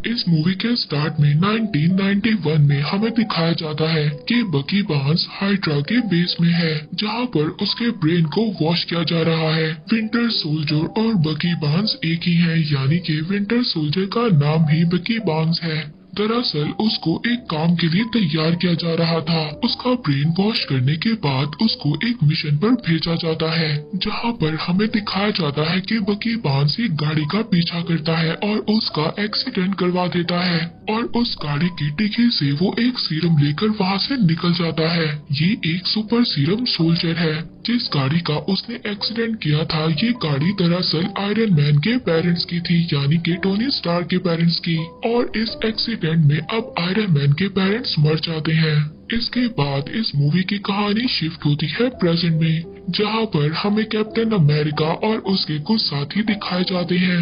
इस मूवी के स्टार्ट में 1991 में हमें दिखाया जाता है कि बकी बार्न्स हाइड्रा के बेस में है, जहां पर उसके ब्रेन को वॉश किया जा रहा है। विंटर सोल्जर और बकी बार्न्स एक ही हैं, यानी कि विंटर सोल्जर का नाम ही बकी बार्न्स है। दरअसल उसको एक काम के लिए तैयार किया जा रहा था। उसका ब्रेन वॉश करने के बाद उसको एक मिशन पर भेजा जाता है, जहां पर हमें दिखाया जाता है कि बकी बार्न्स एक गाड़ी का पीछा करता है और उसका एक्सीडेंट करवा देता है, और उस गाड़ी की डिग्गी से वो एक सीरम लेकर वहां से निकल जाता है। ये एक सुपर सीरम सोल्जर है। जिस गाड़ी का उसने एक्सीडेंट किया था, ये गाड़ी दरअसल आयरन मैन के पेरेंट्स की थी, यानी कि टोनी स्टार्क के पेरेंट्स की। और इस एक्सीडेंट में अब आयरन मैन के पेरेंट्स मर जाते हैं। इसके बाद इस मूवी की कहानी शिफ्ट होती है प्रेजेंट में, जहां पर हमें कैप्टन अमेरिका और उसके कुछ साथी दिखाए जाते हैं।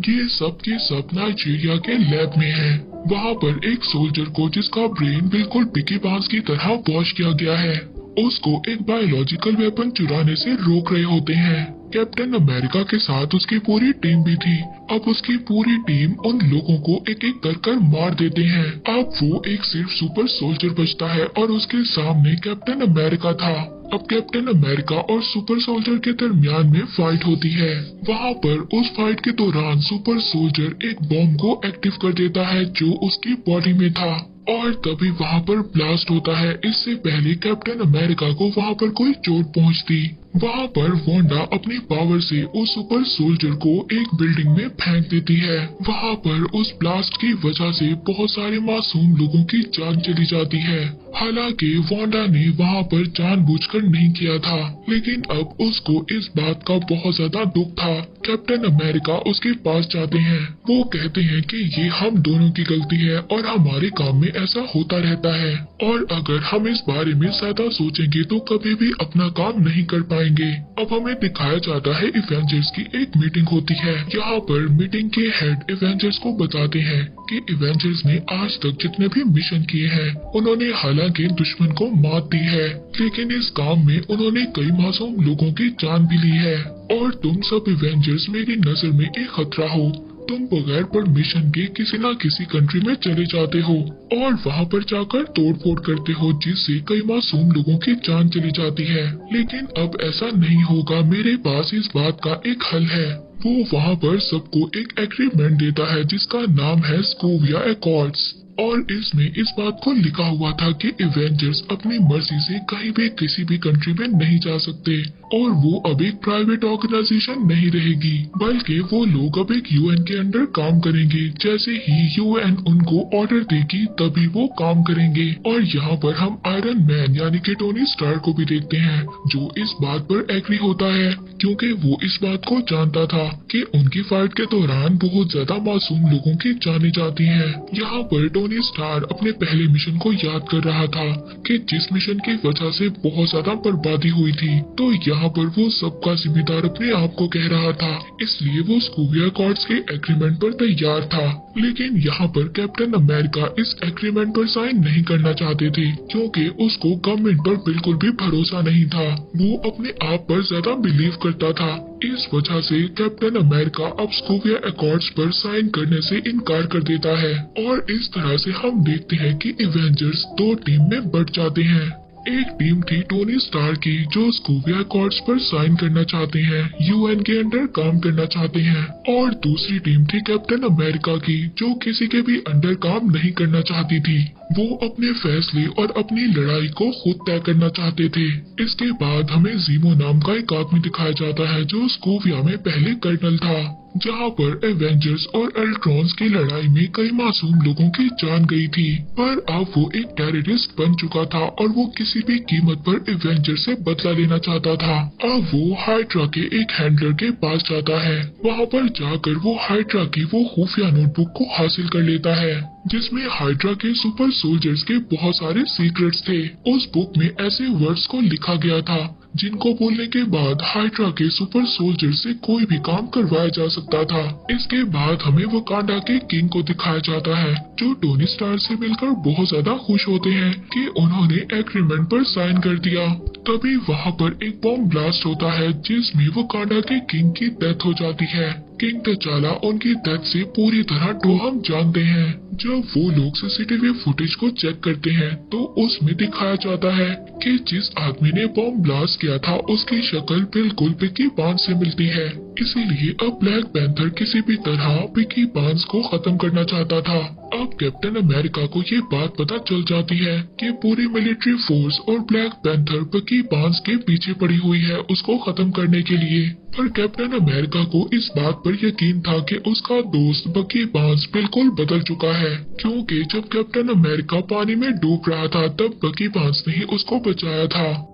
ये सब के सब नाइजीरिया के लैब में हैं। वहाँ पर एक सोल्जर को, जिसका ब्रेन बिल्कुल बकी बार्न्स की तरह वॉश किया गया है, उसको एक बायोलॉजिकल वेपन चुराने से रोक रहे होते हैं। कैप्टन अमेरिका के साथ उसकी पूरी टीम भी थी। अब उसकी पूरी टीम उन लोगों को एक एक कर मार देते हैं। अब वो एक सिर्फ सुपर सोल्जर बचता है और उसके सामने कैप्टन अमेरिका था। अब कैप्टन अमेरिका और सुपर सोल्जर के दरमियान में फाइट होती है। वहाँ पर उस फाइट के दौरान सुपर सोल्जर एक बॉम्ब को एक्टिव कर देता है जो उसकी बॉडी में था, और तभी वहाँ पर ब्लास्ट होता है। इससे पहले कैप्टन अमेरिका को वहाँ पर कोई चोट पहुँचती। वहाँ पर वांडा अपनी पावर से उस सुपर सोल्जर को एक बिल्डिंग में फेंक देती है। वहाँ पर उस ब्लास्ट की वजह से बहुत सारे मासूम लोगों की जान चली जाती है। हालांकि वांडा ने वहाँ पर जानबूझकर नहीं किया था, लेकिन अब उसको इस बात का बहुत ज्यादा दुख था। कैप्टन अमेरिका उसके पास जाते हैं। वो कहते हैं कि ये हम दोनों की गलती है और हमारे काम में ऐसा होता रहता है, और अगर हम इस बारे में ज्यादा सोचेंगे तो कभी भी अपना काम नहीं कर पाएंगे। अब हमें दिखाया जाता है इवेंजर्स की एक मीटिंग होती है। यहाँ पर मीटिंग के हेड इवेंजर्स को बताते हैं कि इवेंजर्स ने आज तक जितने भी मिशन किए हैं, उन्होंने हालांकि दुश्मन को मात दी है, लेकिन इस काम में उन्होंने कई मासूम लोगों की जान भी ली है। और तुम सब इवेंजर्स मेरी नजर में एक खतरा हो। तुम बगैर परमिशन के किसी न किसी कंट्री में चले जाते हो और वहाँ पर जाकर तोड़फोड़ करते हो, जिससे कई मासूम लोगों की जान चली जाती है। लेकिन अब ऐसा नहीं होगा। मेरे पास इस बात का एक हल है। वो वहाँ पर सबको एक एग्रीमेंट देता है जिसका नाम है स्कोविया एकॉर्ड्स, और इसमें इस बात को लिखा हुआ था कि इवेंजर्स अपनी मर्जी से कहीं भी किसी भी कंट्री में नहीं जा सकते, और वो अब एक प्राइवेट ऑर्गेनाइजेशन नहीं रहेगी, बल्कि वो लोग अब एक यूएन के अंडर काम करेंगे। जैसे ही यूएन उनको ऑर्डर देगी तभी वो काम करेंगे। और यहाँ पर हम आयरन मैन यानी कि टोनी स्टार्क को भी देखते हैं, जो इस बात पर एग्री होता है, क्योंकि वो इस बात को जानता था कि उनकी फाइट के दौरान बहुत ज्यादा मासूम लोगों की जाने जाती हैं। यहाँ पर टोनी स्टार अपने पहले मिशन को याद कर रहा था कि जिस मिशन की वजह से बहुत ज्यादा बर्बादी हुई थी, तो यहाँ पर वो सबका जिम्मेदार अपने आप को कह रहा था। इसलिए वो स्कोविया एकॉर्ड्स के एग्रीमेंट पर तैयार था। लेकिन यहाँ पर कैप्टन अमेरिका इस एग्रीमेंट पर साइन नहीं करना चाहते थे, क्योंकि उसको गवर्नमेंट पर बिल्कुल भी भरोसा नहीं था। वो अपने आप पर ज्यादा बिलीव करता था। इस वजह से कैप्टन अमेरिका अब स्कोविया एकॉर्ड्स पर साइन करने से इनकार कर देता है, और इस तरह से हम देखते हैं कि इवेंजर्स दो टीम में बट जाते हैं। एक टीम थी टोनी स्टार की, जो स्कोविया एकॉर्ड्स पर साइन करना चाहते हैं, यूएन के अंडर काम करना चाहते हैं, और दूसरी टीम थी कैप्टन अमेरिका की, जो किसी के भी अंडर काम नहीं करना चाहती थी। वो अपने फैसले और अपनी लड़ाई को खुद तय करना चाहते थे। इसके बाद हमें जीमो नाम का एक आदमी दिखाया जाता है, जो स्कोविया में पहले कर्नल था, जहाँ पर एवेंजर्स और अल्ट्रॉन्स की लड़ाई में कई मासूम लोगों की जान गई थी। पर अब वो एक टेररिस्ट बन चुका था और वो किसी भी कीमत पर एवेंजर्स से बदला लेना चाहता था। अब वो हाइड्रा के एक हैंडलर के पास जाता है। वहाँ पर जाकर वो हाइड्रा की वो खुफिया नोटबुक को हासिल कर लेता है, जिसमें हाइड्रा के सुपर सोल्जर्स के बहुत सारे सीक्रेट्स थे। उस बुक में ऐसे वर्ड्स को लिखा गया था जिनको बोलने के बाद हाइड्रा के सुपर सोल्जर से कोई भी काम करवाया जा सकता था। इसके बाद हमें वकांडा के किंग को दिखाया जाता है, जो टोनी स्टार से मिलकर बहुत ज्यादा खुश होते हैं कि उन्होंने एग्रीमेंट पर साइन कर दिया। तभी वहाँ पर एक बॉम्ब ब्लास्ट होता है, जिसमें वकांडा के किंग की डेथ हो जाती है। किंग तचाला उनकी डेथ से पूरी तरह तो हम जानते हैं। जब वो लोग सीसीटीवी फुटेज को चेक करते हैं तो उसमें दिखाया जाता है कि जिस आदमी ने बॉम्ब ब्लास्ट किया था उसकी शक्ल बिल्कुल पिकी बार्न्स से मिलती है। इसीलिए अब ब्लैक पैंथर किसी भी तरह पिकी बार्न्स को खत्म करना चाहता था। अब कैप्टन अमेरिका को ये बात पता चल जाती है कि पूरी मिलिट्री फोर्स और ब्लैक पैंथर पिकी बार्न्स के पीछे पड़ी हुई है उसको खत्म करने के लिए। पर कैप्टन अमेरिका को इस बात पर यकीन था कि उसका दोस्त बकी बार्न्स बिल्कुल बदल चुका है, क्योंकि जब कैप्टन अमेरिका पानी में डूब रहा था तब बकी बार्न्स ने ही उसको बचाया था।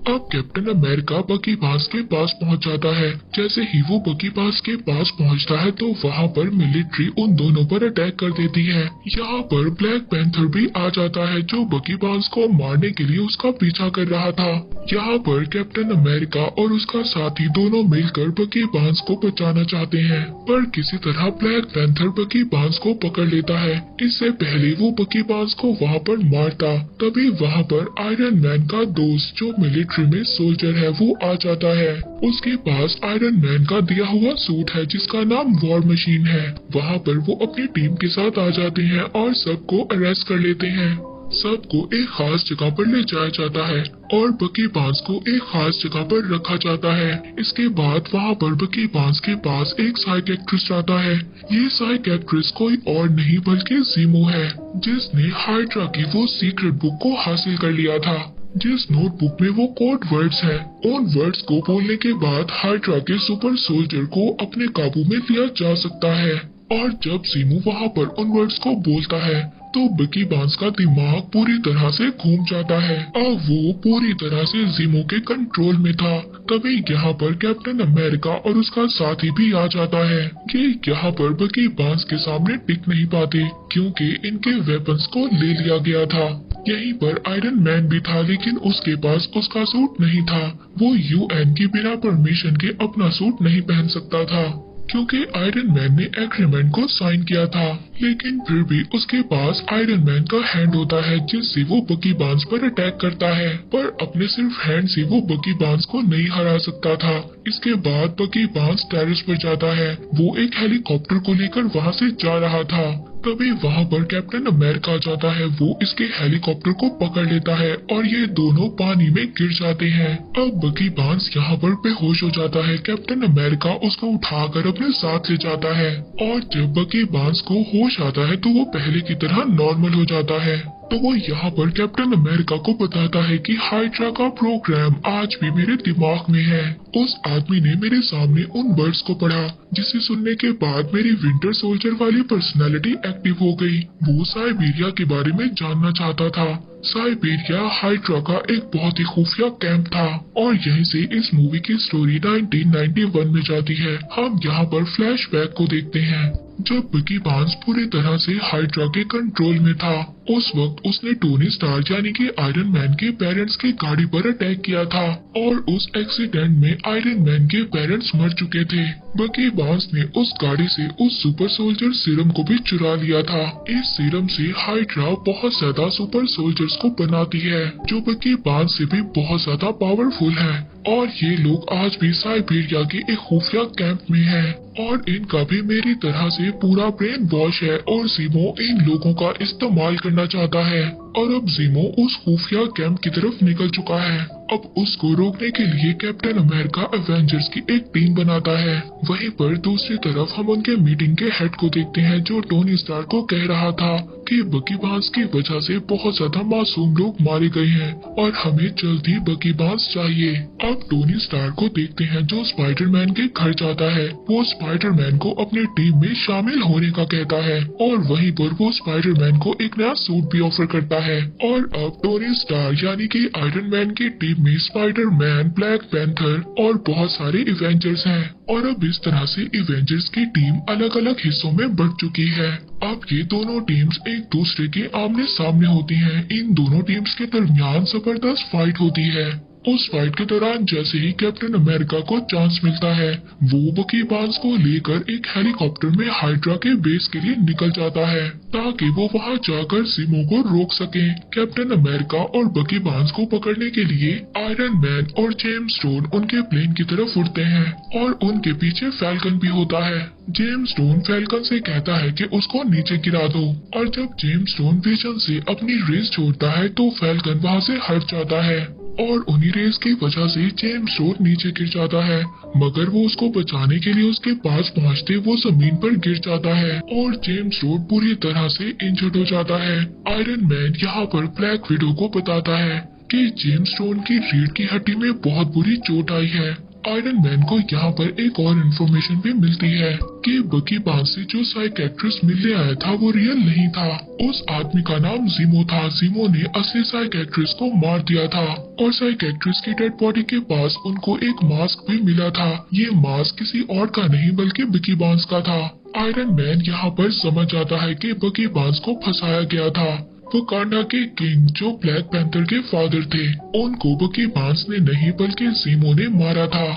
अब कैप्टन अमेरिका बकी बार्न्स के पास पहुंच जाता है। जैसे ही वो बकी बार्न्स के पास पहुंचता है तो वहां पर मिलिट्री उन दोनों पर अटैक कर देती है। यहाँ पर ब्लैक पैंथर भी आ जाता है जो बकी बार्न्स को मारने के लिए उसका पीछा कर रहा था। यहाँ पर कैप्टन अमेरिका और उसका साथी दोनों मिलकर बकी बार्न्स को बचाना चाहते हैं, पर किसी तरह ब्लैक पैंथर बकी बार्न्स को पकड़ लेता है। इससे पहले वो बकी बार्न्स को वहाँ पर मारता, तभी वहाँ पर आयरन मैन का दोस्त जो मिलिट्री में सोल्जर है वो आ जाता है। उसके पास आयरन मैन का दिया हुआ सूट है जिसका नाम वॉर मशीन है। वहाँ पर वो अपनी टीम के साथ आ जाते हैं और सबको अरेस्ट कर लेते हैं। सबको एक खास जगह पर ले जाया जाता है और बकी बार्न्स को एक खास जगह पर रखा जाता है। इसके बाद वहाँ पर बकी बार्न्स के पास एक साइकियाट्रिस्ट आता है। ये साइकियाट्रिस्ट कोई और नहीं बल्कि ज़ीमो है, जिसने हाइड्रा की वो सीक्रेट बुक को हासिल कर लिया था, जिस नोटबुक में वो कोड वर्ड्स हैं। उन वर्ड्स को बोलने के बाद हाइड्रा के सुपर सोल्जर को अपने काबू में लिया जा सकता है। और जब ज़ीमो वहाँ पर उन वर्ड्स को बोलता है तो बकी बार्न्स का दिमाग पूरी तरह से घूम जाता है। अब वो पूरी तरह से ज़ीमो के कंट्रोल में था। तभी यहाँ पर कैप्टन अमेरिका और उसका साथी भी आ जाता है। ये यहाँ पर बकी बार्न्स के सामने टिक नहीं पाते क्योंकि इनके वेपन्स को ले लिया गया था। यहीं पर आयरन मैन भी था, लेकिन उसके पास उसका सूट नहीं था। वो यूएन की बिना परमिशन के अपना सूट नहीं पहन सकता था क्योंकि आयरन मैन ने एग्रीमेंट को साइन किया था। लेकिन फिर भी उसके पास आयरन मैन का हैंड होता है जिससे वो बकी बार्न्स पर अटैक करता है, पर अपने सिर्फ हैंड से वो बकी बार्न्स को नहीं हरा सकता था। इसके बाद बकी बार्न्स टेरेस पर जाता है। वो एक हेलीकॉप्टर को लेकर वहाँ से जा रहा था। तभी वहाँ पर कैप्टन अमेरिका जाता है। वो इसके हेलीकॉप्टर को पकड़ लेता है और ये दोनों पानी में गिर जाते हैं। अब बकी बार्न्स यहाँ पर बेहोश हो जाता है। कैप्टन अमेरिका उसको उठाकर अपने साथ ले जाता है और जब बकी बार्न्स को होश आता है तो वो पहले की तरह नॉर्मल हो जाता है। तो वो यहाँ पर कैप्टन अमेरिका को बताता है कि हाइड्रा का प्रोग्राम आज भी मेरे दिमाग में है। उस आदमी ने मेरे सामने उन वर्ड्स को पढ़ा जिसे सुनने के बाद मेरी विंटर सोल्जर वाली पर्सनालिटी एक्टिव हो गई। वो साइबेरिया के बारे में जानना चाहता था। साइबेरिया हाइड्रा का एक बहुत ही खुफिया कैंप था और यहीं से इस मूवी की स्टोरी 1991 में जाती है। हम यहाँ पर फ्लैशबैक को देखते हैं। जब बकी बार्न्स पूरी तरह से हाइड्रा के कंट्रोल में था, उस वक्त उसने टोनी स्टार्क यानी कि आयरन मैन के पेरेंट्स की गाड़ी पर अटैक किया था और उस एक्सीडेंट में आयरन मैन के पेरेंट्स मर चुके थे। बकी बार्न्स ने उस गाड़ी से उस सुपर सोल्जर सीरम को भी चुरा लिया था। इस सीरम से हाइड्रा बहुत ज्यादा सुपर सोल्जर्स को बनाती है जो बकी बार्न्स से भी बहुत ज्यादा पावरफुल है और ये लोग आज भी साइबेरिया के एक खुफिया कैंप में हैं और इनका भी मेरी तरह से पूरा ब्रेन वॉश है और ज़ीमो इन लोगों का इस्तेमाल करना चाहता है। और अब ज़ीमो उस खुफिया कैंप की तरफ निकल चुका है। अब उसको रोकने के लिए कैप्टन अमेरिका एवेंजर्स की एक टीम बनाता है। वहीं पर दूसरी तरफ हम उनके मीटिंग के हेड को देखते हैं जो टोनी स्टार्क को कह रहा था कि बकी बार्न्स की वजह से बहुत ज्यादा मासूम लोग मारे गए हैं और हमें जल्दी बकी बार्न्स चाहिए। अब टोनी स्टार्क को देखते हैं जो स्पाइडरमैन के घर जाता है। वो स्पाइडरमैन को अपनी टीम में शामिल होने का कहता है और वहीं पर वो स्पाइडरमैन को एक नया सूट भी ऑफर करता है। और अब टोनी स्टार्क यानी कि आयरन मैन की टीम में स्पाइडरमैन, ब्लैक पैंथर और बहुत सारे इवेंजर्स हैं और अब इस तरह से इवेंजर्स की टीम अलग अलग हिस्सों में बढ़ चुकी है। अब ये दोनों टीम्स एक दूसरे के आमने सामने होती हैं। इन दोनों टीम्स के दरमियान जबरदस्त फाइट होती है। उस फाइट के दौरान जैसे ही कैप्टन अमेरिका को चांस मिलता है, वो बकी बार्न्स को लेकर एक हेलीकॉप्टर में हाइड्रा के बेस के लिए निकल जाता है ताकि वो वहां जाकर ज़ीमो को रोक सके। कैप्टन अमेरिका और बकी बार्न्स को पकड़ने के लिए आयरन मैन और जेम्स स्टोन उनके प्लेन की तरफ उड़ते हैं और उनके पीछे फैल्कन भी होता है। जेम्स स्टोन फैल्कन से कहता है कि उसको नीचे गिरा दो और जब जेम्स स्टोन विजन से अपनी रेस छोड़ता है तो फैल्कन वहां से हट जाता है और उन्हीं रेस की वजह से जेम्स स्टोन नीचे गिर जाता है, मगर वो उसको बचाने के लिए उसके पास पहुंचते वो जमीन पर गिर जाता है और जेम्स स्टोन पूरी तरह से इंजर्ड हो जाता है। आयरन मैन यहाँ पर ब्लैक विडो को बताता है कि जेम्स स्टोन की रीढ़ की हड्डी में बहुत बुरी चोट आई है। आयरन मैन को यहाँ पर एक और इन्फॉर्मेशन भी मिलती है कि बकी बार्न्स से जो साइकेट्रिस्ट मिलने आया था वो रियल नहीं था। उस आदमी का नाम ज़ीमो था। ज़ीमो ने असली साइकेट्रिस्ट को मार दिया था और साइकेट्रिस्ट की डेड बॉडी के पास उनको एक मास्क भी मिला था। ये मास्क किसी और का नहीं बल्कि बकी बार्न्स का था। आयरन मैन यहाँ पर समझ जाता है कि बकी बार्न्स को फंसाया गया था। वकांडा के किंग जो ब्लैक पैंथर के फादर थे, उनको बकी बार्न्स ने नहीं बल्कि ज़ीमो ने मारा था।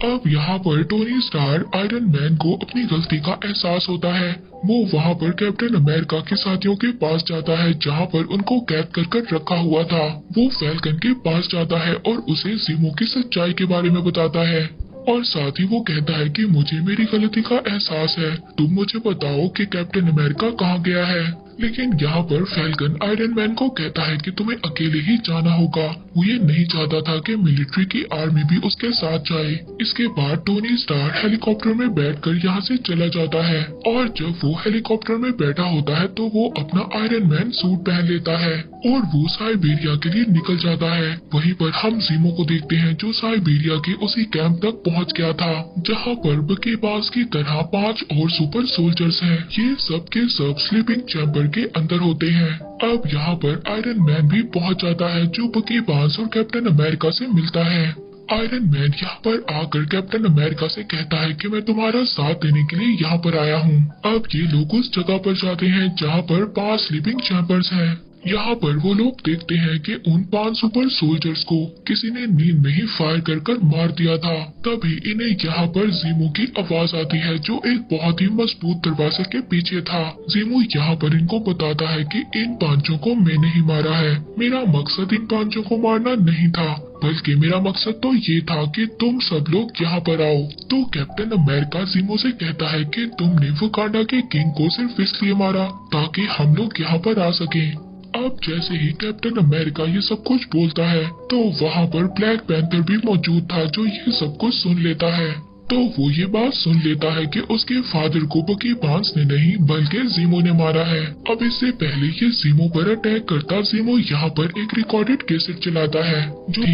अब यहाँ पर टोनी स्टार्क आयरन मैन को अपनी गलती का एहसास होता है। वो वहाँ पर कैप्टन अमेरिका के साथियों के पास जाता है जहाँ पर उनको कैद कर रखा हुआ था। वो फैल्कन के पास जाता है और उसे ज़ीमो की सच्चाई के बारे में बताता है और साथ ही वो कहता है कि मुझे मेरी गलती का एहसास है, तुम मुझे बताओ कि कैप्टन अमेरिका कहाँ गया है। लेकिन यहाँ पर फैल्कन आयरन मैन को कहता है कि तुम्हें अकेले ही जाना होगा। वो ये नहीं चाहता था कि मिलिट्री की आर्मी भी उसके साथ जाए। इसके बाद टोनी स्टार्क हेलीकॉप्टर में बैठकर यहाँ से चला जाता है और जब वो हेलीकॉप्टर में बैठा होता है तो वो अपना आयरन मैन सूट पहन लेता है और वो साइबेरिया के लिए निकल जाता है। वहीं पर हम ज़ीमो को देखते हैं जो साइबेरिया के उसी कैंप तक पहुँच गया था जहाँ पर बकी बार्न्स की तरह 5 और सुपर सोल्जर्स हैं। ये सब के सब स्लीपिंग चैम्बर के अंदर होते हैं। अब यहाँ पर आयरन मैन भी पहुँच जाता है जो बकी बार्न्स और कैप्टन अमेरिका से मिलता है। आयरन मैन यहाँ पर आकर कैप्टन अमेरिका से कहता है कि मैं तुम्हारा साथ देने के लिए यहाँ पर आया हूँ। अब ये लोग उस जगह पर जाते हैं जहाँ पर 5 स्लीपिंग चैम्बर्स हैं। यहाँ पर वो लोग देखते हैं कि उन 5 सुपर सोल्जर्स को किसी ने नींद में ही फायर कर मार दिया था। तभी इन्हें यहाँ पर ज़ीमो की आवाज आती है जो एक बहुत ही मजबूत दरवाजे के पीछे था। ज़ीमो यहाँ पर इनको बताता है कि इन 5 को मैंने ही मारा है। मेरा मकसद इन 5 को मारना नहीं था, बल्कि मेरा मकसद तो ये था कि तुम सब लोग यहाँ पर आओ। तो कैप्टन अमेरिका ज़ीमो से कहता है कि तुमने वकांडा के किंग को सिर्फ इसलिए मारा ताकि हम लोग यहाँ पर आ सके। अब जैसे ही कैप्टन अमेरिका ये सब कुछ बोलता है तो वहाँ पर ब्लैक पैंथर भी मौजूद था जो ये सब कुछ सुन लेता है। तो वो ये बात सुन लेता है कि उसके फादर को बकी बार्न्स ने नहीं बल्कि ज़ीमो ने मारा है। अब इससे पहले ये ज़ीमो पर अटैक करता ज़ीमो यहाँ पर एक रिकॉर्डेड कैसेट चलाता है जो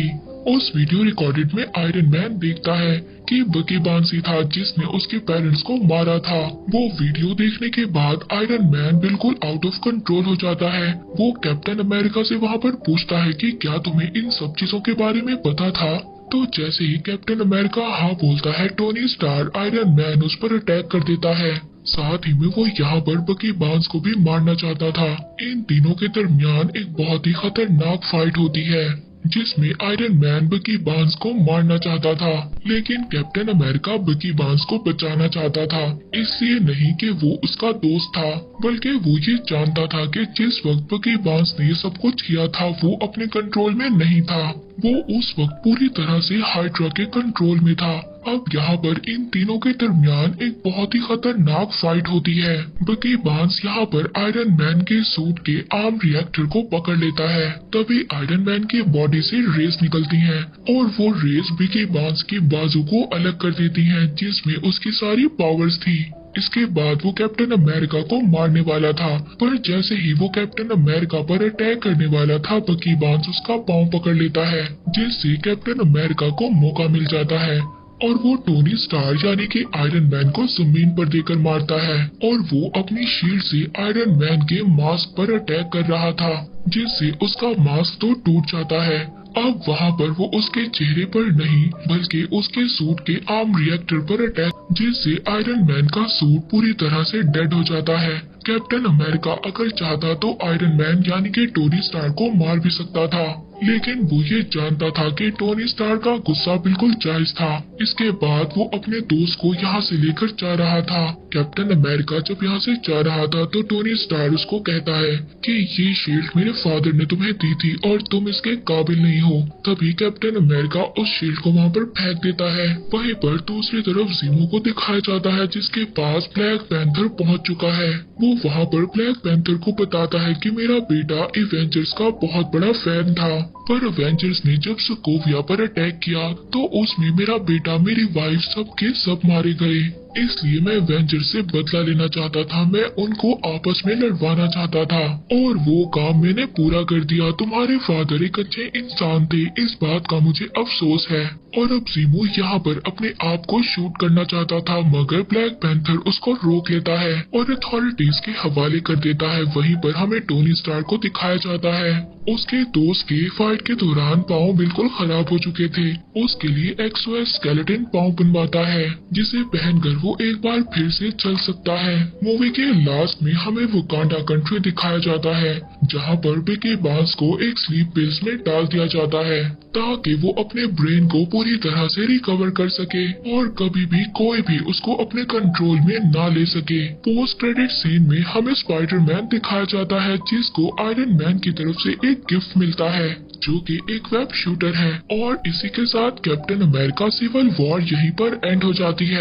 उस वीडियो रिकॉर्डेड में आयरन मैन देखता है कि बकी बार्न्स ही था जिसने उसके पेरेंट्स को मारा था। वो वीडियो देखने के बाद आयरन मैन बिल्कुल आउट ऑफ कंट्रोल हो जाता है। वो कैप्टन अमेरिका से वहाँ पर पूछता है कि क्या तुम्हें इन सब चीजों के बारे में पता था। तो जैसे ही कैप्टन अमेरिका हाँ बोलता है टोनी स्टार्क आयरन मैन उस पर अटैक कर देता है। साथ ही में वो यहाँ पर बकी बार्न्स को भी मारना चाहता था। इन तीनों के दरमियान एक बहुत ही खतरनाक फाइट होती है जिसमें आयरन मैन बकी बार्न्स को मारना चाहता था, लेकिन कैप्टन अमेरिका बकी बार्न्स को बचाना चाहता था। इसलिए नहीं कि वो उसका दोस्त था, बल्कि वो ये जानता था कि जिस वक्त बकी बार्न्स ने ये सब कुछ किया था वो अपने कंट्रोल में नहीं था। वो उस वक्त पूरी तरह से हाइड्रा के कंट्रोल में था। अब यहाँ पर इन तीनों के दरमियान एक बहुत ही खतरनाक फाइट होती है। बकी बार्न्स यहाँ पर आयरन मैन के सूट के आर्म रिएक्टर को पकड़ लेता है। तभी आयरन मैन की बॉडी से रेस निकलती हैं और वो रेस बकी बार्न्स की बाजू को अलग कर देती हैं जिसमें उसकी सारी पावर्स थी। इसके बाद वो कैप्टन अमेरिका को मारने वाला था, पर जैसे ही वो कैप्टन अमेरिका पर अटैक करने वाला था बकी बार्न्स उसका पांव पकड़ लेता है जिससे कैप्टन अमेरिका को मौका मिल जाता है और वो टोनी स्टार्क यानी कि आयरन मैन को जमीन पर देकर मारता है और वो अपनी शील्ड से आयरन मैन के मास्क पर अटैक कर रहा था जिससे उसका मास्क तो टूट जाता है। अब वहाँ पर वो उसके चेहरे पर नहीं बल्कि उसके सूट के आर्म रिएक्टर पर अटैक जिससे आयरन मैन का सूट पूरी तरह से डेड हो जाता है। कैप्टन अमेरिका अगर चाहता तो आयरन मैन यानी कि टोनी स्टार्क को मार भी सकता था, लेकिन वो ये जानता था कि टोनी स्टार का गुस्सा बिल्कुल जायज था। इसके बाद वो अपने दोस्त को यहाँ से लेकर जा रहा था। कैप्टन अमेरिका जब यहाँ से जा रहा था तो टोनी स्टार उसको कहता है कि ये शील्ड मेरे फादर ने तुम्हें दी थी और तुम इसके काबिल नहीं हो। तभी कैप्टन अमेरिका उस शील्ड को वहाँ पर फेंक देता है। वहीं पर दूसरी तरफ ज़ीमो को दिखाया जाता है जिसके पास ब्लैक पैंथर पहुँच चुका है। वो वहाँ पर ब्लैक पैंथर को बताता है कि मेरा बेटा एवेंजर्स का बहुत बड़ा फैन था, पर एवेंजर्स ने जब सोकोविया पर अटैक किया तो उसमें मेरा बेटा, मेरी वाइफ, सबके सब मारे गए। इसलिए मैं एवेंजर्स से बदला लेना चाहता था। मैं उनको आपस में लड़वाना चाहता था और वो काम मैंने पूरा कर दिया। तुम्हारे फादर एक अच्छे इंसान थे, इस बात का मुझे अफसोस है। और अब ज़ीमो यहाँ पर अपने आप को शूट करना चाहता था, मगर ब्लैक पैंथर उसको रोक लेता है और अथॉरिटीज के हवाले कर देता है। वहीं पर हमें टोनी स्टार को दिखाया जाता है। उसके दोस्त के फाइट के दौरान पाँव बिल्कुल खराब हो चुके थे। उसके लिए एक्सोएस स्केलेटन पाँव बनवाता है जिसे पहनकर वो एक बार फिर से चल सकता है। मूवी के लास्ट में हमें वकांडा कंट्री दिखाया जाता है जहाँ पर बिकी बार्न्स को एक स्लीप पिल्स में डाल दिया जाता है ताकि वो अपने ब्रेन को पूरी तरह से रिकवर कर सके और कभी भी कोई भी उसको अपने कंट्रोल में ना ले सके। पोस्ट क्रेडिट सीन में हमें स्पाइडरमैन दिखाया जाता है जिसको आयरन मैन की तरफ से एक गिफ्ट मिलता है जो कि एक वेब शूटर है। और इसी के साथ कैप्टन अमेरिका सिविल वॉर यहीं पर एंड हो जाती है।